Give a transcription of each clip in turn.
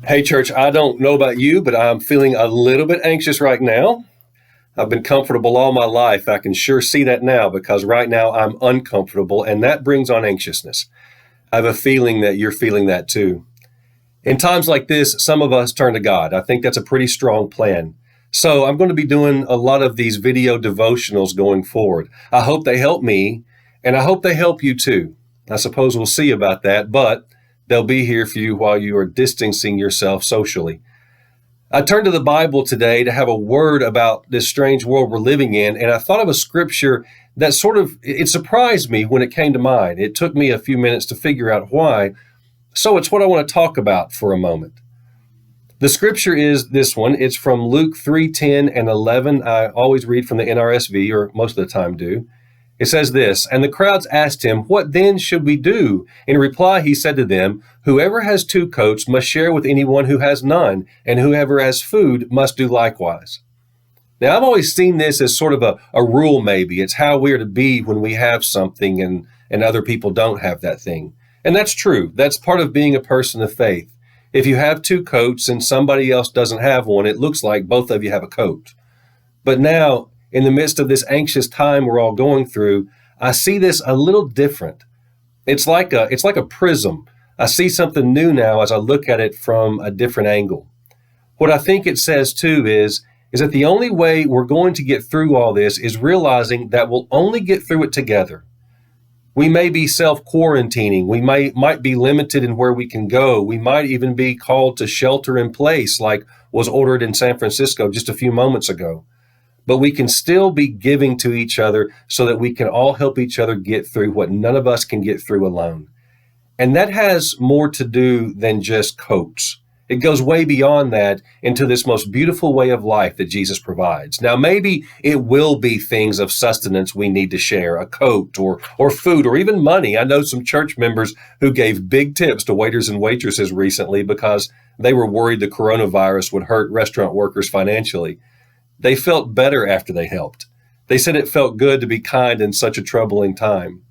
Hey, church, I don't know about you, but I'm feeling a little bit anxious right now. I've been comfortable all my life. I can sure see that now because right now I'm uncomfortable, and that brings on anxiousness. I have a feeling that you're feeling that too. In times like this, some of us turn to God. I think that's a pretty strong plan. So I'm going to be doing a lot of these video devotionals going forward. I hope they help me, and I hope they help you too. I suppose we'll see about that, but they'll be here for you while you are distancing yourself socially. I turned to the Bible today to have a word about this strange world we're living in, and I thought of a scripture that it surprised me when it came to mind. It took me a few minutes to figure out why, so it's what I want to talk about for a moment. The scripture is this one. It's from Luke 3:10 and 11. I always read from the NRSV, or most of the time do. It says this, "And the crowds asked him, 'What then should we do?' In reply, he said to them, 'Whoever has 2 coats must share with anyone who has none, and whoever has food must do likewise.'" Now, I've always seen this as sort of a rule, maybe. It's how we're to be when we have something and other people don't have that thing. And that's true. That's part of being a person of faith. If you have 2 coats and somebody else doesn't have one, it looks like both of you have a coat. But now, in the midst of this anxious time we're all going through, I see this a little different. It's like a prism. I see something new now as I look at it from a different angle. What I think it says too is that the only way we're going to get through all this is realizing that we'll only get through it together. We may be self-quarantining. We might be limited in where we can go. We might even be called to shelter in place like was ordered in San Francisco just a few moments ago. But we can still be giving to each other so that we can all help each other get through what none of us can get through alone. And that has more to do than just coats. It goes way beyond that into this most beautiful way of life that Jesus provides. Now, maybe it will be things of sustenance we need to share, a coat or food or even money. I know some church members who gave big tips to waiters and waitresses recently because they were worried the coronavirus would hurt restaurant workers financially. They felt better after they helped. They said it felt good to be kind in such a troubling time.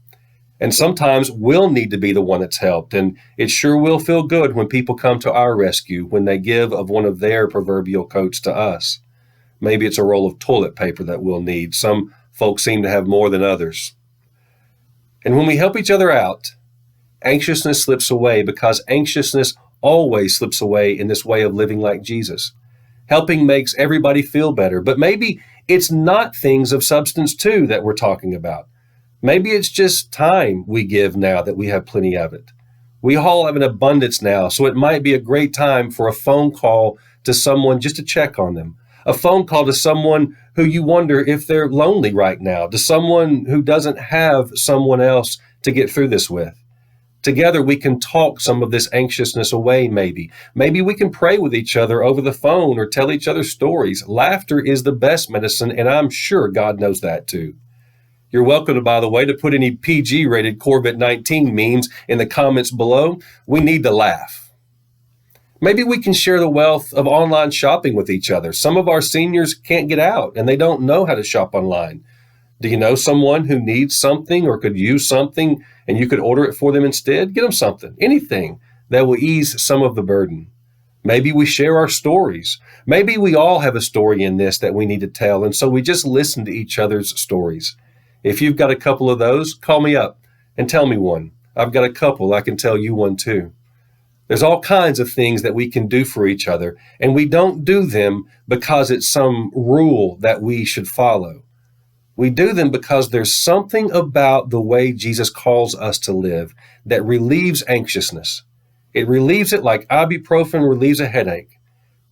And sometimes we'll need to be the one that's helped, and it sure will feel good when people come to our rescue, when they give of one of their proverbial coats to us. Maybe it's a roll of toilet paper that we'll need. Some folks seem to have more than others. And when we help each other out, anxiousness slips away because anxiousness always slips away in this way of living like Jesus. Helping makes everybody feel better, but maybe it's not things of substance too that we're talking about. Maybe it's just time we give now that we have plenty of it. We all have an abundance now, so it might be a great time for a phone call to someone just to check on them. A phone call to someone who you wonder if they're lonely right now, to someone who doesn't have someone else to get through this with. Together, we can talk some of this anxiousness away, maybe. Maybe we can pray with each other over the phone or tell each other stories. Laughter is the best medicine, and I'm sure God knows that too. You're welcome, by the way, to put any PG-rated COVID-19 memes in the comments below. We need to laugh. Maybe we can share the wealth of online shopping with each other. Some of our seniors can't get out, and they don't know how to shop online. Do you know someone who needs something or could use something and you could order it for them instead? Get them something, anything that will ease some of the burden. Maybe we share our stories. Maybe we all have a story in this that we need to tell, and so we just listen to each other's stories. If you've got a couple of those, call me up and tell me one. I've got a couple. I can tell you one too. There's all kinds of things that we can do for each other, and we don't do them because it's some rule that we should follow. We do them because there's something about the way Jesus calls us to live that relieves anxiousness. It relieves it like ibuprofen relieves a headache.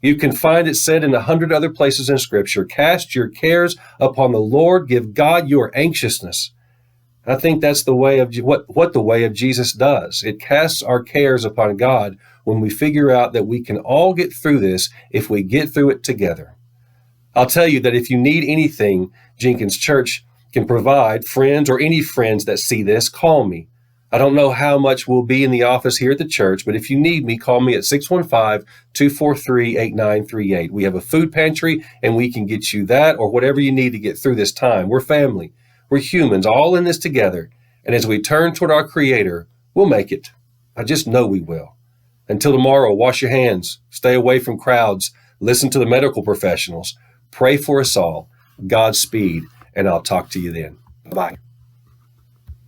You can find it said in 100 other places in Scripture, cast your cares upon the Lord, give God your anxiousness. I think that's the way of what the way of Jesus does. It casts our cares upon God when we figure out that we can all get through this if we get through it together. I'll tell you that if you need anything Jenkins Church can provide, friends or any friends that see this, call me. I don't know how much will be in the office here at the church, but if you need me, call me at 615-243-8938. We have a food pantry, and we can get you that or whatever you need to get through this time. We're family. We're humans, all in this together. And as we turn toward our Creator, we'll make it. I just know we will. Until tomorrow, wash your hands, stay away from crowds, listen to the medical professionals, pray for us all. Godspeed, and I'll talk to you then. Bye-bye.